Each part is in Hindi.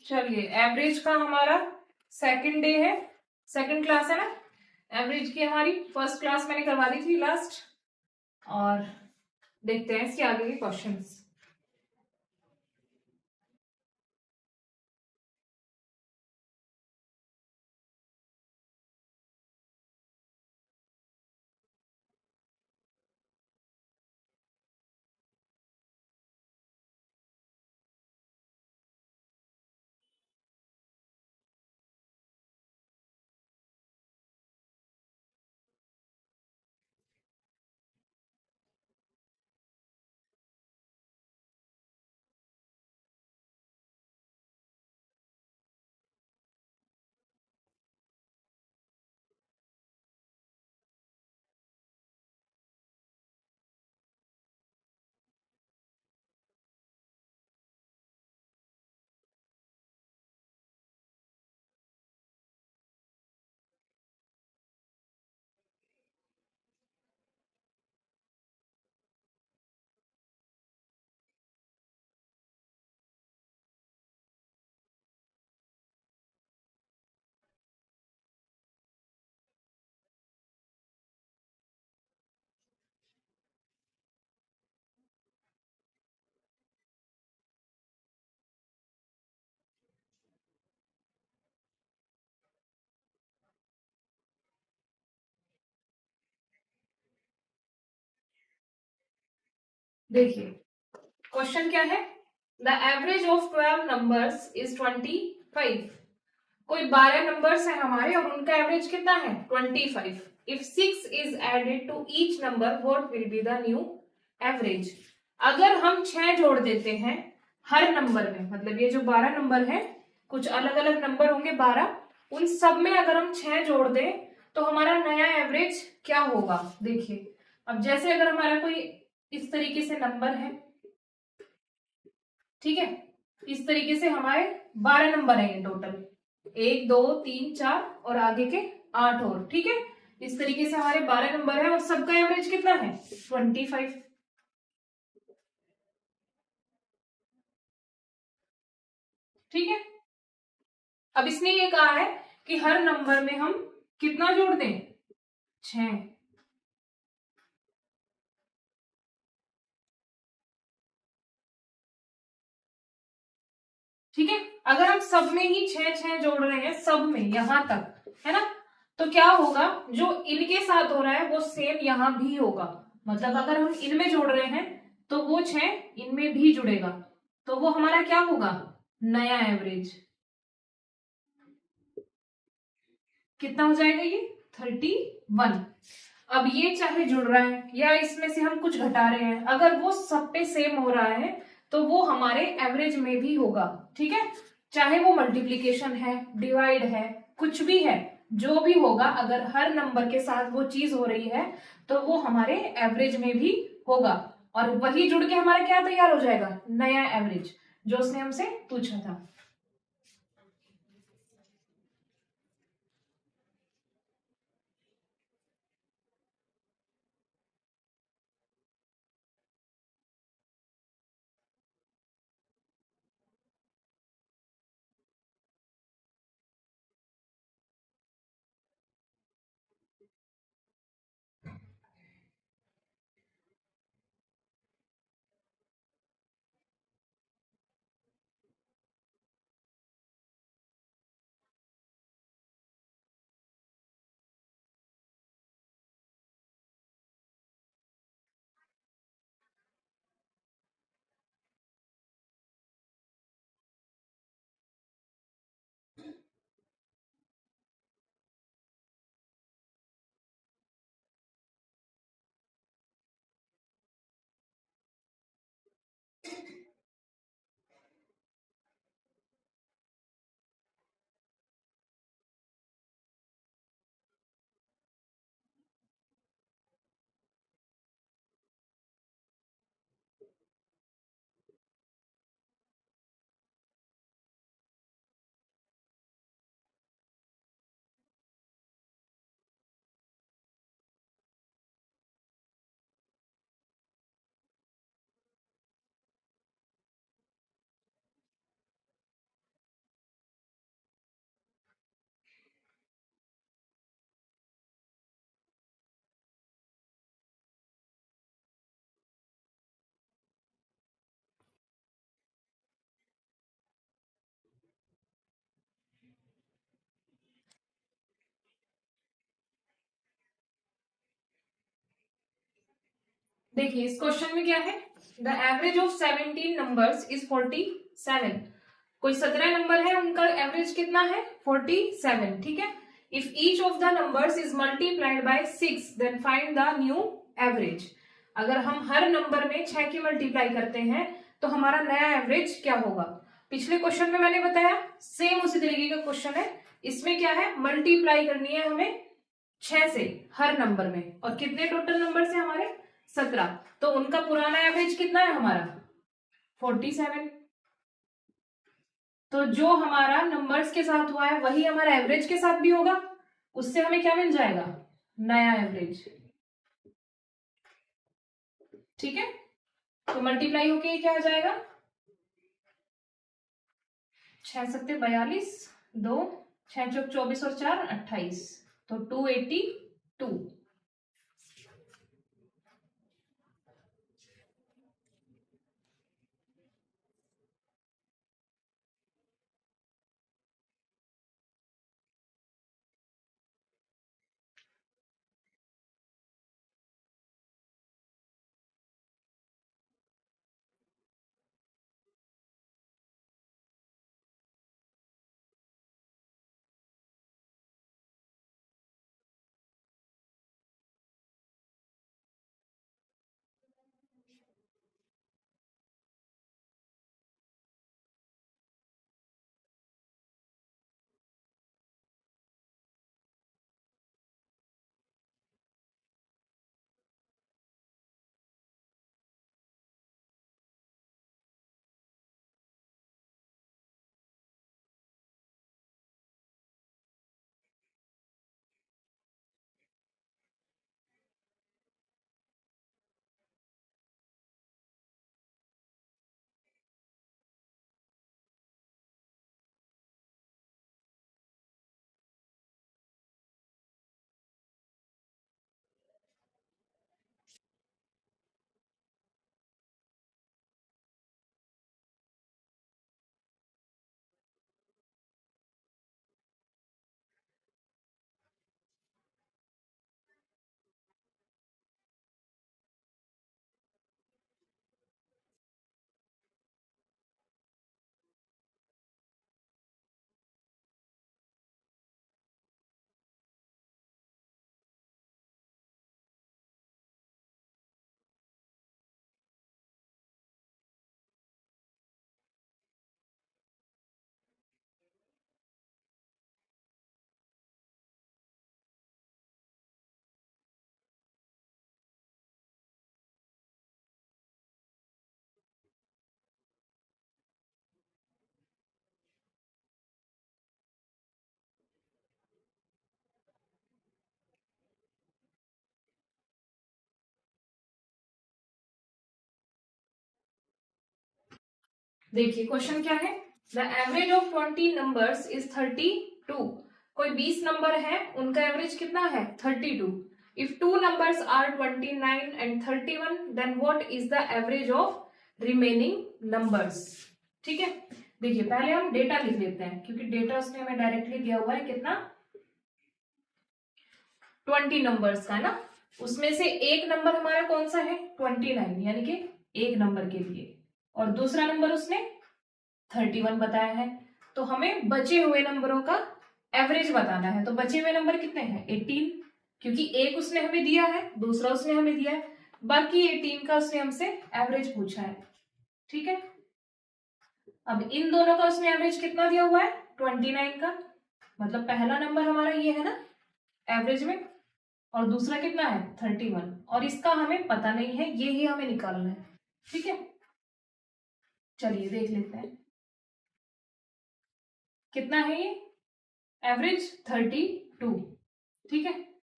चलिए, एवरेज का हमारा सेकंड डे है, सेकंड क्लास है ना। एवरेज की हमारी फर्स्ट क्लास मैंने करवा दी थी लास्ट, और देखते हैं इसके आगे के क्वेश्चंस। देखिए, क्वेश्चन क्या है, the average of 12 numbers is 25। कोई 12 नंबर्स है हमारे और उनका एवरेज कितना है 25। If 6 is added to each number what will be the new average. अगर हम 6 जोड़ देते हैं हर नंबर में, मतलब ये जो 12 नंबर है, कुछ अलग अलग नंबर होंगे 12, उन सब में अगर हम 6 जोड़ दें तो हमारा नया एवरेज क्या होगा। देखिए, अब जैसे अगर हमारा कोई इस तरीके से नंबर है, ठीक है, इस तरीके से हमारे 12 नंबर है ये टोटल, 1 2 3 4 और आगे के 8 और, ठीक है। इस तरीके से हमारे 12 नंबर है और सबका एवरेज कितना है 25, ठीक है। अब इसने ये कहा है कि हर नंबर में हम कितना जोड़ दें 6, ठीक है। अगर हम सब में ही 6 जोड़ रहे हैं, सब में यहां तक, है ना, तो क्या होगा, जो इनके साथ हो रहा है वो सेम यहां भी होगा। मतलब अगर हम इनमें जोड़ रहे हैं तो वो 6 इनमें भी जुड़ेगा, तो वो हमारा क्या होगा नया एवरेज। कितना हो जाएगा ये 31। अब ये चाहे जुड़ रहा है या इसमें से हम कुछ घटा रहे हैं, अगर वो सब पे सेम हो रहा है तो वो हमारे एवरेज में भी होगा, ठीक है। चाहे वो मल्टीप्लीकेशन है, डिवाइड है, कुछ भी है, जो भी होगा, अगर हर नंबर के साथ वो चीज हो रही है तो वो हमारे एवरेज में भी होगा, और वही जुड़ के हमारा क्या तैयार हो जाएगा नया एवरेज, जो उसने हमसे पूछा था। देखिए इस क्वेश्चन में क्या है, the average of 17 numbers is 47। कोई 17 नंबर है, उनका एवरेज कितना है 47, ठीक है। If each of the numbers is multiplied by 6 then find the new average. अगर हम हर नंबर में 6 की मल्टीप्लाई करते हैं तो हमारा नया एवरेज क्या होगा। पिछले क्वेश्चन में मैंने बताया, सेम उसी तरीके का क्वेश्चन है। इसमें क्या है, मल्टीप्लाई करनी है हमें 6 से हर नंबर में, और कितने टोटल नंबर से हमारे 17, तो उनका पुराना एवरेज कितना है हमारा 47। तो जो हमारा नंबर्स के साथ हुआ है वही हमारा एवरेज के साथ भी होगा, उससे हमें क्या मिल जाएगा, नया एवरेज, ठीक है। तो मल्टीप्लाई होके ये क्या आ जाएगा, 6 सत्ते 42, 2 6 चौक 24 और 4 28, तो 282। देखिए क्वेश्चन क्या है, the average of 20 numbers is 32। कोई 20 नंबर है, उनका एवरेज कितना है 32। If two numbers are 29 and 31 then what is the average of remaining numbers. ठीक है, देखिए पहले हम डेटा लिख लेते हैं, क्योंकि डेटा उसने हमें डायरेक्टली दिया हुआ है कितना 20 नंबर्स का ना। उसमें से एक नंबर हमारा कौन सा है 29, यानी कि एक नंबर के लिए, और दूसरा नंबर उसने 31 बताया है। तो हमें बचे हुए नंबरों का एवरेज बताना है। तो बचे हुए नंबर कितने हैं 18, क्योंकि एक उसने हमें दिया है, दूसरा उसने हमें दिया है, बाकी 18 का उसने हमसे एवरेज पूछा है। ठीक है, अब इन दोनों का उसने एवरेज कितना दिया हुआ है 29 का, मतलब पहला नंबर हमारा ये है ना एवरेज में, और दूसरा कितना है 31, और इसका हमें पता नहीं है, ये ही हमें निकालना है। ठीक है, चलिए देख लेते हैं कितना है ये एवरेज 32। ठीक है,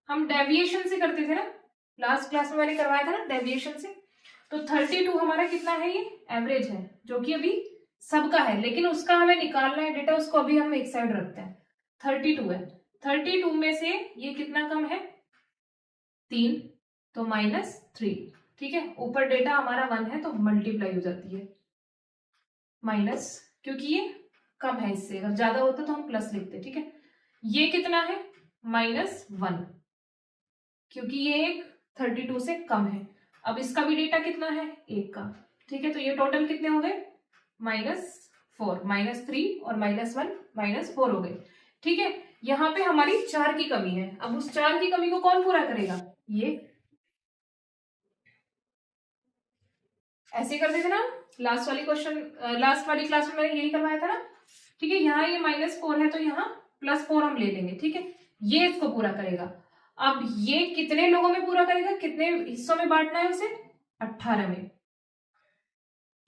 हम डेविएशन से करते थे ना, लास्ट क्लास में मैंने करवाया था ना डेविएशन से। तो 32 हमारा कितना है, ये एवरेज है, जो कि अभी सबका है, लेकिन उसका हमें निकालना है डेटा, उसको अभी हम एक साइड रखते हैं। 32 है, 32 में से ये कितना कम है 3, तो -3। ठीक है, ऊपर डेटा हमारा 1 है तो मल्टीप्लाई हो जाती है माइनस, क्योंकि ये कम है इससे, अगर ज्यादा होता तो हम प्लस लिखते। ठीक है, ये कितना है -1, क्योंकि ये एक 32 से कम है, अब इसका भी डेटा कितना है 1 का, ठीक है। तो ये टोटल कितने हो गए -4, -3 और -1 -4 हो गए, ठीक है। यहाँ पे हमारी 4 की कमी है। अब उस 4 की कमी को कौन पूरा करेगा, ये ऐसे कर देते ना। लास्ट वाली क्लास में मैंने यही करवाया था ना, ठीक है। यहाँ ये -4 है तो यहाँ +4 हम ले लेंगे, ठीक है। ये इसको पूरा करेगा। अब ये कितने लोगों में पूरा करेगा, कितने हिस्सों में बांटना है उसे, 18 में,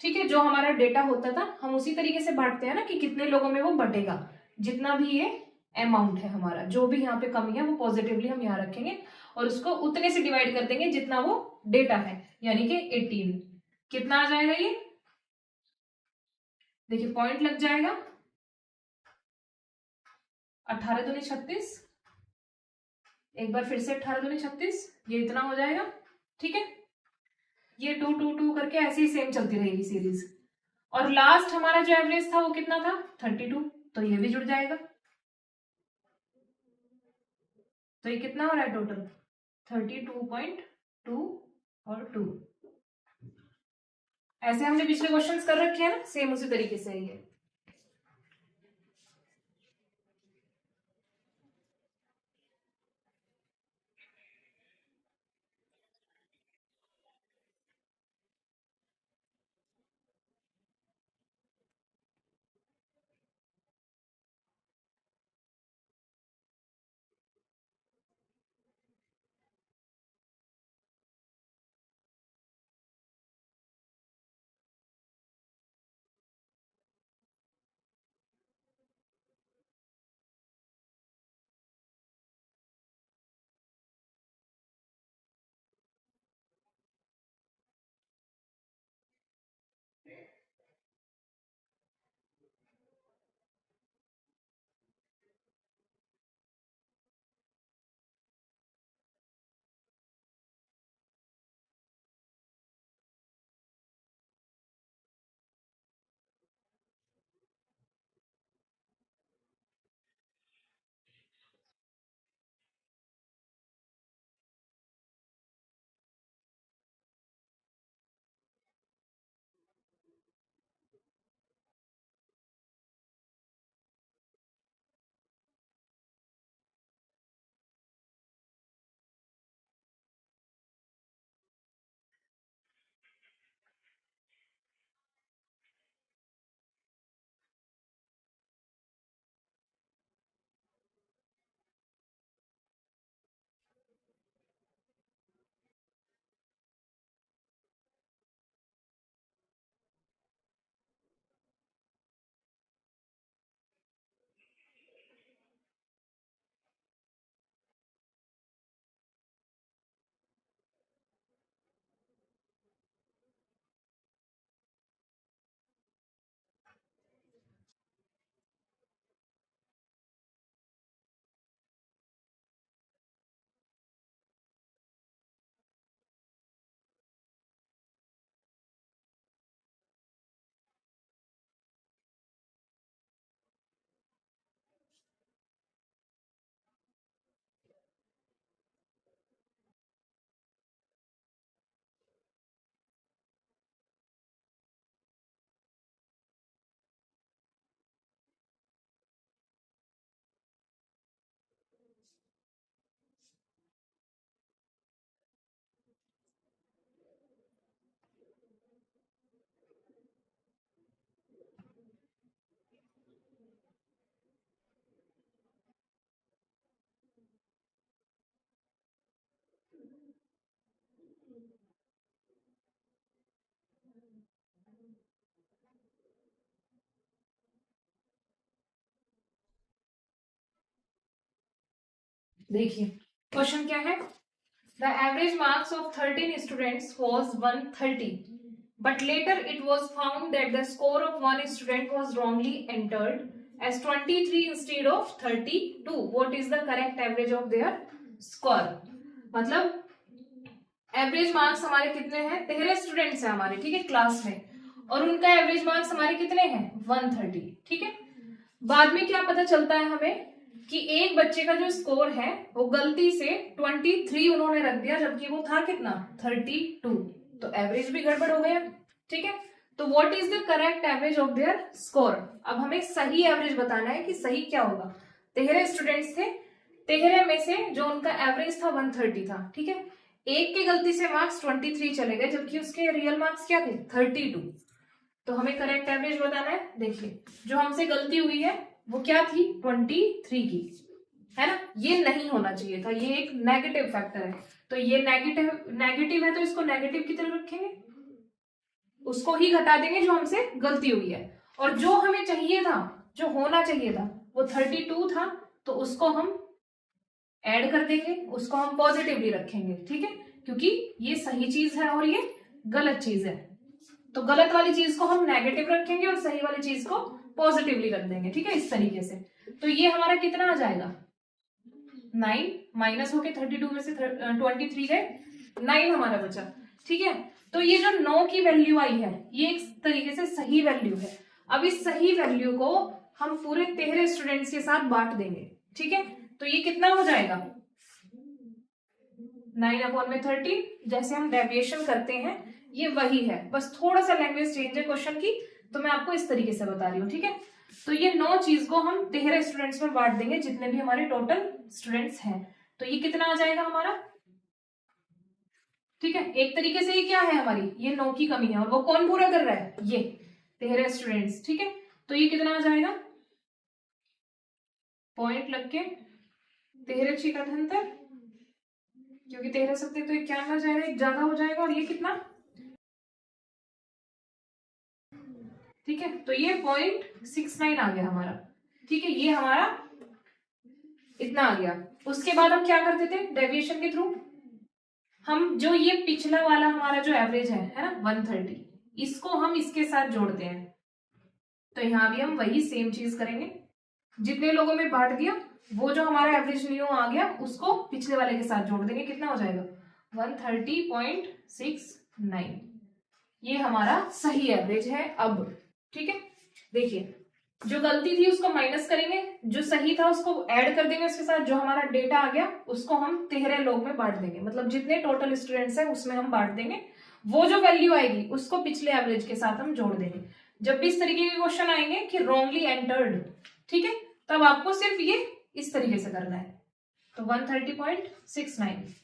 ठीक है। जो हमारा डेटा होता था हम उसी तरीके से बांटते हैं ना कि कितने लोगों में वो बटेगा। जितना भी ये अमाउंट है हमारा, जो भी यहाँ पे कमी है वो पॉजिटिवली हम यहाँ रखेंगे और उसको उतने से डिवाइड कर देंगे जितना वो डेटा है, यानी कि 18। कितना आ जाएगा ये, देखिए पॉइंट लग जाएगा, 18 दूनी 36, एक बार फिर से 18 दूनी 36, ये इतना हो जाएगा, ठीक है। ये 2 2 2 करके ऐसे ही सेम चलती रहेगी सीरीज। और लास्ट हमारा जो एवरेज था वो कितना था 32, तो ये भी जुड़ जाएगा। तो ये कितना हो रहा है टोटल 32.2 और 2। ऐसे हमने पिछले क्वेश्चंस कर रखे हैं ना, सेम उसी तरीके से है ये। देखिए क्वेश्चन क्या है, the average marks of 13 students was 130, but later it was found that the score of one student was wrongly entered as 23 instead of 32. What is the correct average of their score? मतलब एवरेज मार्क्स हमारे कितने हैं, 13 स्टूडेंट्स हैं हमारे, ठीक है, क्लास में, और उनका एवरेज मार्क्स हमारे कितने हैं 130, ठीक है। बाद में क्या पता चलता है हमें कि एक बच्चे का जो स्कोर है वो गलती से 23 उन्होंने रख दिया, जबकि वो था कितना 32, तो एवरेज भी गड़बड़ हो गया। ठीक है, तो what is the correct average of their score. अब हमें सही एवरेज बताना है कि सही क्या होगा। 13 स्टूडेंट्स थे, 13 में से जो उनका एवरेज था 130 था। ठीक है, एक की गलती से मार्क्स 23 चले गए, जबकि उसके रियल मार्क्स क्या थे 32। तो हमें करेक्ट एवरेज बताना है। देखिए जो हमसे गलती हुई है वो क्या थी 23 की, है ना। ये नहीं होना चाहिए था, ये एक नेगेटिव फैक्टर है। तो ये नेगेटिव नेगेटिव है तो इसको नेगेटिव की तरह रखेंगे, उसको ही घटा देंगे जो हमसे गलती हुई है। और जो हमें चाहिए था, जो होना चाहिए था वो 32 था, तो उसको हम ऐड कर देंगे, उसको हम पॉजिटिवली रखेंगे। ठीक है, क्योंकि ये सही चीज है और ये गलत चीज है, तो गलत वाली चीज को हम नेगेटिव रखेंगे और सही वाली चीज को पॉजिटिवली रख देंगे। ठीक है, इस तरीके से। तो ये हमारा कितना आ जाएगा 9 माइनस होके 32 में से 23 गए, 9 हमारा बचा। ठीक है, तो ये जो 9 की वैल्यू आई है ये एक तरीके से सही वैल्यू है। अब इस सही वैल्यू को हम पूरे 13 स्टूडेंट्स के साथ बांट देंगे। ठीक है, तो ये कितना हो जाएगा 9/13। जैसे हम डेविएशन करते हैं ये वही है, बस थोड़ा सा लैंग्वेज चेंज है क्वेश्चन की, तो मैं आपको इस तरीके से बता रही हूँ। ठीक है, तो ये 9 चीज को हम 13 स्टूडेंट्स में बांट देंगे, जितने भी हमारे टोटल स्टूडेंट्स हैं। तो ये कितना आ जाएगा हमारा। ठीक है, एक तरीके से ये क्या है हमारी, ये 9 की कमी है, और वो कौन पूरा कर रहा है, ये 13 स्टूडेंट्स। ठीक है, तो ये कितना आ जाएगा, पॉइंट लग के 13 6 का 78, क्योंकि 13 सत्ते तो 91 आ जाएगा, एक ज्यादा हो जाएगा, और ये कितना। ठीक है, तो ये 0.69 आ गया हमारा। ठीक है, ये हमारा इतना आ गया। उसके बाद हम क्या करते थे डेविएशन के थ्रू, हम जो ये पिछला वाला हमारा जो एवरेज है ना 130, इसको हम इसके साथ जोड़ते हैं। तो यहां भी हम वही सेम चीज करेंगे, जितने लोगों में बांट दिया वो जो हमारा एवरेज न्यू आ गया उसको पिछले वाले के साथ जोड़ देंगे। कितना हो जाएगा 130.69, ये हमारा सही एवरेज है अब। ठीक है, देखिए जो गलती थी उसको माइनस करेंगे, जो सही था उसको ऐड कर देंगे उसके साथ, जो हमारा डेटा आ गया उसको हम 13 लोग में बांट देंगे, मतलब जितने टोटल स्टूडेंट्स हैं उसमें हम बांट देंगे। वो जो वैल्यू आएगी उसको पिछले एवरेज के साथ हम जोड़ देंगे। जब भी इस तरीके के क्वेश्चन आएंगे कि रॉन्गली एंटर्ड, ठीक है, तब आपको सिर्फ ये इस तरीके से करना है। तो 130.69।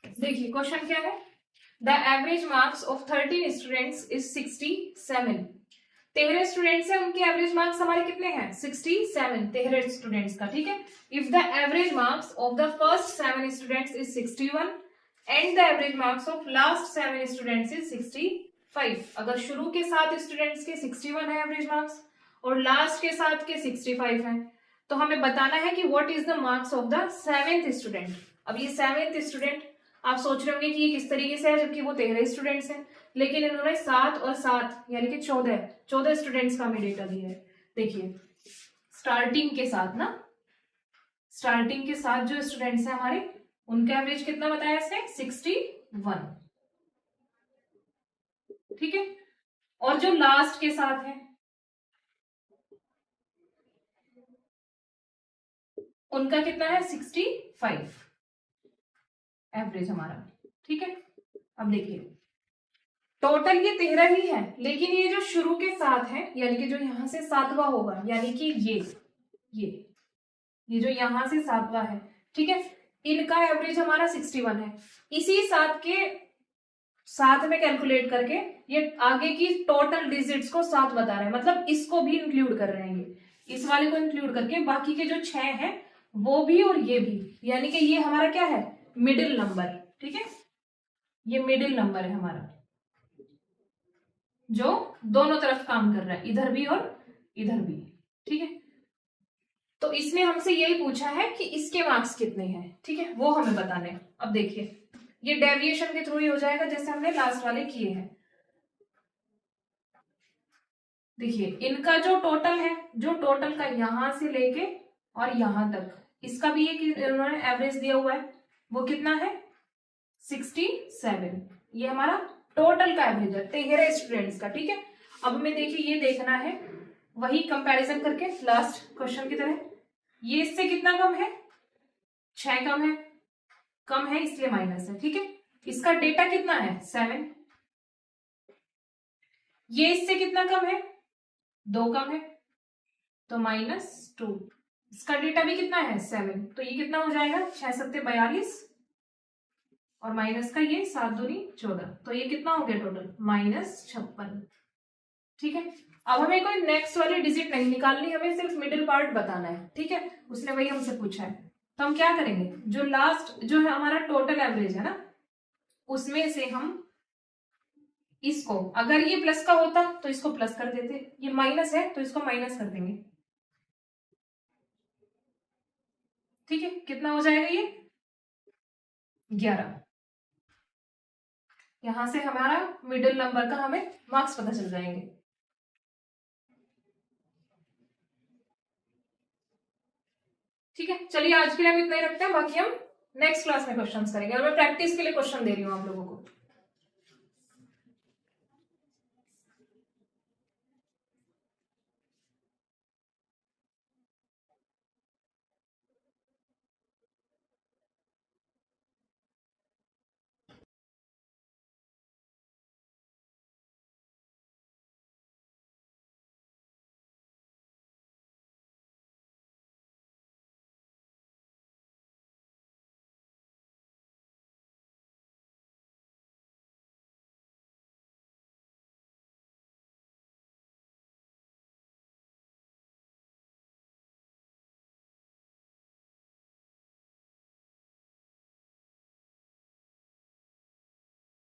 देखिए क्वेश्चन क्या है, the average marks of 13 students is 67। 13 students है, उनके एवरेज मार्क्स हमारे कितने हैं 67, 13 स्टूडेंट्स का, ठीक है। If the average marks of the first 7 students is 61 and the average marks of last 7 students is 65। अगर शुरू के 7 स्टूडेंट्स के 61 है एवरेज मार्क्स और लास्ट के 7 के 65 है, तो हमें बताना है कि what is the marks of the 7th student. अब ये 7th स्टूडेंट आप सोच रहे होंगे कि ये किस तरीके से है, जबकि वो 13 स्टूडेंट्स हैं, लेकिन इन्होंने 7 और 7 यानी कि 14 स्टूडेंट्स का हमें डेटा दिया है। देखिए स्टार्टिंग के साथ ना, स्टार्टिंग के साथ जो स्टूडेंट्स हैं हमारे, उनका एवरेज कितना बताया इसने 61, ठीक है। और जो लास्ट के साथ है उनका कितना है 65 एवरेज हमारा, ठीक है। अब देखिए टोटल ये 13 ही है, लेकिन ये जो शुरू के 7 है यानी कि जो यहां से 7वां होगा, यानी कि ये जो यहां से 7वां है, ठीक है, इनका एवरेज हमारा 61 है। इसी 7 के साथ में कैलकुलेट करके ये आगे की टोटल डिजिट्स को 7 बता रहे हैं, मतलब इसको भी इंक्लूड कर रहे हैं, ये इस वाले को इंक्लूड करके बाकी के जो 6 हैं वो भी और ये भी, यानी कि ये हमारा क्या है मिडिल नंबर, ठीक है। ये मिडिल नंबर है हमारा जो दोनों तरफ काम कर रहा है, इधर भी और इधर भी, ठीक है। तो इसने हमसे यही पूछा है कि इसके मार्क्स कितने हैं, ठीक है, वो हमें बताने हैं। अब देखिए ये डेविएशन के थ्रू ही हो जाएगा जैसे हमने लास्ट वाले किए हैं। देखिए इनका जो टोटल है, जो टोटल का यहां से लेके और यहां तक, इसका भी एक इन्होंने एवरेज दिया हुआ है, वो कितना है 67। ये हमारा टोटल का एवरेज है 13 स्टूडेंट्स का, ठीक है। अब हमें देखिए ये देखना है वही कंपैरिजन करके लास्ट क्वेश्चन की तरह, ये इससे कितना कम है 6 कम है इसलिए माइनस है, ठीक है। इसका डेटा कितना है 7, ये इससे कितना कम है 2 कम है तो -2, इसका डेटा भी कितना है 7, तो ये कितना हो जाएगा 6 7 42 और माइनस का ये 7 दूनी 14, तो ये कितना हो गया टोटल -56, ठीक है। अब हमें कोई नेक्स्ट वाली डिजिट नहीं निकालनी, हमें सिर्फ मिडिल पार्ट बताना है, ठीक है। उसने वही हमसे पूछा है, तो हम क्या करेंगे, जो लास्ट जो है हमारा टोटल एवरेज है ना, उसमें से हम इसको, अगर ये प्लस का होता तो इसको प्लस कर देते, ये माइनस है तो इसको माइनस कर देंगे, ठीक है। कितना हो जाएगा ये 11। यहां से हमारा मिडिल नंबर का हमें मार्क्स पता चल जाएंगे, ठीक है। चलिए आज के लिए हम इतना ही रखते हैं, बाकी हम नेक्स्ट क्लास में क्वेश्चंस करेंगे और मैं प्रैक्टिस के लिए क्वेश्चन दे रही हूँ आप लोगों को।